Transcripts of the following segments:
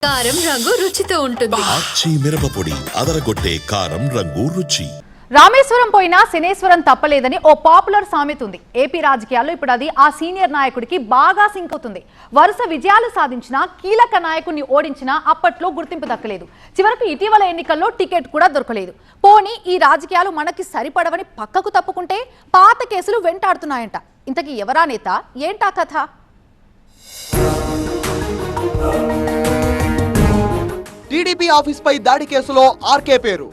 కారం రంగు రుచితో ఉంటుంది. ఆచి మిరపపొడి అదరగొట్టే కారం రంగు రుచి. రామేశ్వరం పోయినా శనేశ్వరం తప్పలేదని ఓ పాపులర్ సామెత ఉంది. ఏపీ రాజకీయాల్లో ఇప్పుడు అది ఆ సీనియర్ నాయకుడికి బాగా సింక్ అవుతుంది. వరుస విజయాలు సాధించిన కీలక నాయకుడిని ఓడించినా అప్పట్లో గుర్తింపు దక్కలేదు. చివరకు ఇటీవల ఎన్నికల్లో టికెట్ కూడా దొరకలేదు. పోనీ ఈ రాజకీయాలు మనకి సరిపడవని పక్కకు తప్పుకుంటే పాత కేసులు వెంటాడుతున్నాయంట. ఇంతకీ ఎవరా నేత, ఏంటా కథ? టీడీపీ ఆఫీస్ పై దాడి కేసులో ఆర్కే పేరు.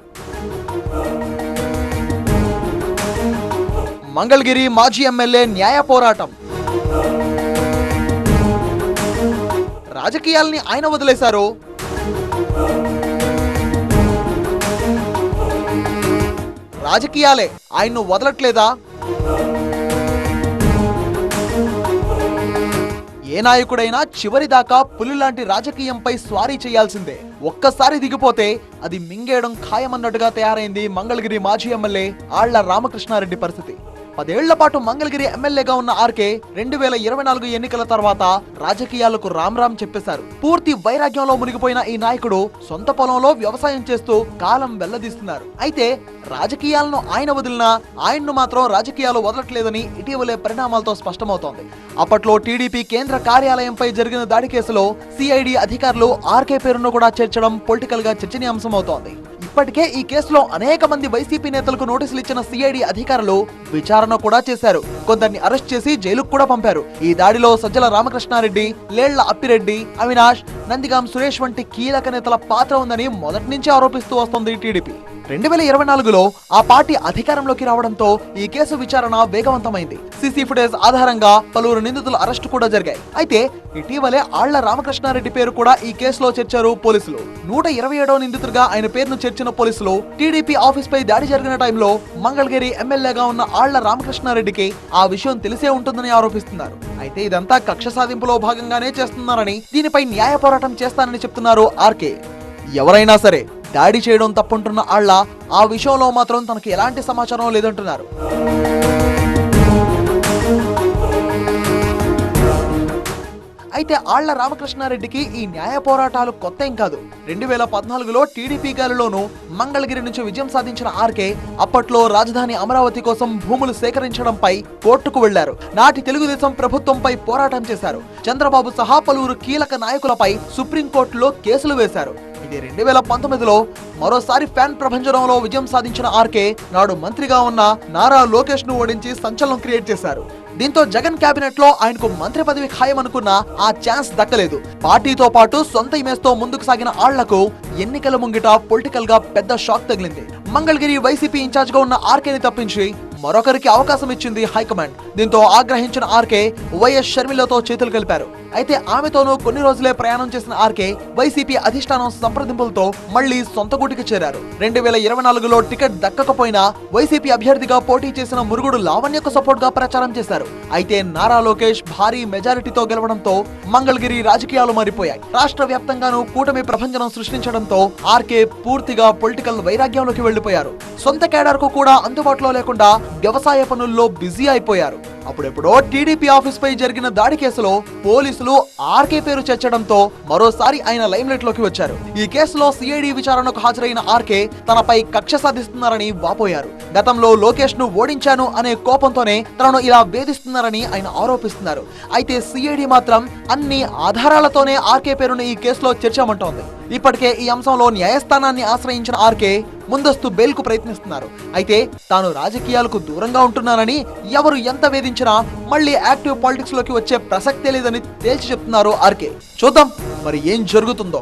మంగళగిరి మాజీ ఎమ్మెల్యే న్యాయ పోరాటం. రాజకీయాల్ని ఆయన వదిలేశారు. రాజకీయాలే ఆయన్ను వదలట్లేదా? ఏ నాయకుడైనా చివరి దాకా పులిలాంటి రాజకీయంపై స్వారీ చేయాల్సిందే. ఒక్కసారి దిగిపోతే అది మింగేయడం ఖాయమన్నట్టుగా తయారైంది మంగళగిరి మాజీ ఎమ్మెల్యే ఆళ్ల రామకృష్ణారెడ్డి పరిస్థితి. 10 ఏళ్ల పాటు మంగళగిరి ఎమ్మెల్యేగా ఉన్న ఆర్కే 2024 ఎన్నికల తర్వాత రాజకీయాలకు రామ్ చెప్పేశారు. పూర్తి వైరాగ్యంలో మునిగిపోయిన ఈ నాయకుడు సొంత పొలంలో వ్యవసాయం చేస్తూ కాలం వెల్లదీస్తున్నారు. అయితే రాజకీయాలను ఆయన వదిలినా ఆయన్ను మాత్రం రాజకీయాలు వదలట్లేదని ఇటీవలే పరిణామాలతో స్పష్టమవుతోంది. అప్పట్లో టీడీపీ కేంద్ర కార్యాలయంపై జరిగిన దాడి కేసులో సిఐడి అధికారులు ఆర్కే పేరును కూడా చేర్చడం పొలిటికల్ గా చర్చనీయాంశం అవుతోంది. ఇప్పటికే ఈ కేసులో అనేక మంది వైసీపీ నేతలకు నోటీసులు ఇచ్చిన సిఐడి అధికారులు విచారణ కూడా చేశారు. కొందరిని అరెస్ట్ చేసి జైలుకు కూడా పంపారు. ఈ దాడిలో సజ్జల రామకృష్ణారెడ్డి, లేళ్ల అప్పిరెడ్డి, అవినాష్, నందిగాం సురేష్ వంటి కీలక నేతల పాత్ర ఉందని మొదటి నుంచి ఆరోపిస్తూ వస్తోంది టీడీపీ. 2024లో ఆ పార్టీ అధికారంలోకి రావడంతో ఈ కేసు విచారణ వేగవంతమైంది. సీసీ ఫుటేజ్ ఆధారంగా పలువురు నిందితుల అరెస్టు కూడా జరిగాయి. అయితే ఇటీవలే ఆళ్ల రామకృష్ణారెడ్డి పేరు కూడా ఈ కేసులో చేర్చారు పోలీసులు. 127వ నిందితుడిగా ఆయన పేరును చేర్చిన పోలీసులు టీడీపీ ఆఫీస్ పై దాడి జరిగిన టైంలో మంగళగిరి ఎమ్మెల్యేగా ఉన్న ఆళ్ల రామకృష్ణారెడ్డికి ఆ విషయం తెలిసే ఉంటుందని ఆరోపిస్తున్నారు. అయితే ఇదంతా కక్ష సాధింపులో భాగంగానే చేస్తున్నారని, దీనిపై న్యాయ పోరాటం చేస్తానని చెప్తున్నారు ఆర్కే. ఎవరైనా సరే దాడి చేయడం తప్పుంటున్న ఆళ్ల ఆ విషయంలో మాత్రం తనకు ఎలాంటి సమాచారం లేదంటున్నారు. అయితే ఆళ్ల రామకృష్ణారెడ్డికి ఈ న్యాయ పోరాటాలు కొత్త ఏం కాదు. 2014లో టీడీపీ గాలిలోనూ మంగళగిరి నుంచి విజయం సాధించిన ఆర్కే అప్పట్లో రాజధాని అమరావతి కోసం భూములు సేకరించడంపై కోర్టుకు వెళ్లారు. నాటి తెలుగుదేశం ప్రభుత్వంపై పోరాటం చేశారు. చంద్రబాబు సహా పలువురు కీలక నాయకులపై సుప్రీంకోర్టులో కేసులు వేశారు. ఇది 2019లో మరోసారి ఫ్యాన్ ప్రభంజనంలో విజయం సాధించిన ఆర్కే నాడు మంత్రిగా ఉన్న నారా లోకేష్ ను ఓడించి సంచలనం క్రియేట్ చేశారు. దీంతో జగన్ కేబినెట్ లో ఆయనకు మంత్రి పదవి ఖాయమనుకున్న ఆ ఛాన్స్ దక్కలేదు. పార్టీతో పాటు సొంత ఇమేజ్ తో ముందుకు సాగిన ఆళ్లకు ఎన్నికల ముంగిట పొలిటికల్ గా పెద్ద షాక్ తగిలింది. మంగళగిరి వైసీపీ ఇన్ఛార్జ్ గా ఉన్న ఆర్కేని తప్పించి మరొకరికి అవకాశం ఇచ్చింది హైకమాండ్. దీంతో ఆగ్రహించిన ఆర్కే వైఎస్ షర్మిలతో చేతులు కలిపారు. అయితే ఆమెతోనూ కొన్ని రోజులే ప్రయాణం చేసిన ఆర్కే వైసీపీ అధిష్టానం సంప్రదింపులతో మళ్లీ సొంత గూటికి చేరారు. 2024లో టికెట్ దక్కకపోయినా వైసీపీ అభ్యర్థిగా పోటీ చేసిన మురుగుడు లావణ్యకు సపోర్ట్ గా ప్రచారం చేశారు. అయితే నారా లోకేష్ భారీ మెజారిటీతో గెలవడంతో మంగళగిరి రాజకీయాలు మారిపోయాయి. రాష్ట్ర వ్యాప్తంగానూ కూటమి ప్రభంజనం సృష్టించడంతో ఆర్కే పూర్తిగా పొలిటికల్ వైరాగ్యంలోకి వెళ్లిపోయారు. సొంత కేడర్ కు కూడా అందుబాటులో లేకుండా వ్యవసాయ పనుల్లో బిజీ అయిపోయారు. అప్పుడెప్పుడో టీడీపీ ఆఫీస్ పై జరిగిన దాడి కేసులో పోలీసులు ఆర్కే పేరు చేర్చడంతో మరోసారి ఆయన లైమ్లైట్ లోకి వచ్చారు. ఈ కేసులో సిఐడి విచారణకు హాజరైన ఆర్కే తనపై కక్ష సాధిస్తున్నారని వాపోయారు. గతంలో లోకేష్ ను ఓడించాను అనే కోపంతోనే తనను ఇలా వేధిస్తున్నారని ఆయన ఆరోపిస్తున్నారు. అయితే సిఐడి మాత్రం అన్ని ఆధారాలతోనే ఆర్కే పేరును ఈ కేసులో చేర్చామంటోంది. ఇప్పటికే ఈ అంశంలో న్యాయస్థానాన్ని ఆశ్రయించిన ఆర్కే ముందస్తు బెయిల్ కు ప్రయత్నిస్తున్నారు. అయితే తాను రాజకీయాలకు దూరంగా ఉంటున్నానని, ఎవరు ఎంత వేధించినా మళ్ళీ యాక్టివ్ పాలిటిక్స్ లోకి వచ్చే ప్రసక్తే లేదని తేల్చి చెప్తున్నారు ఆర్కే. చూద్దాం మరి ఏం జరుగుతుందో.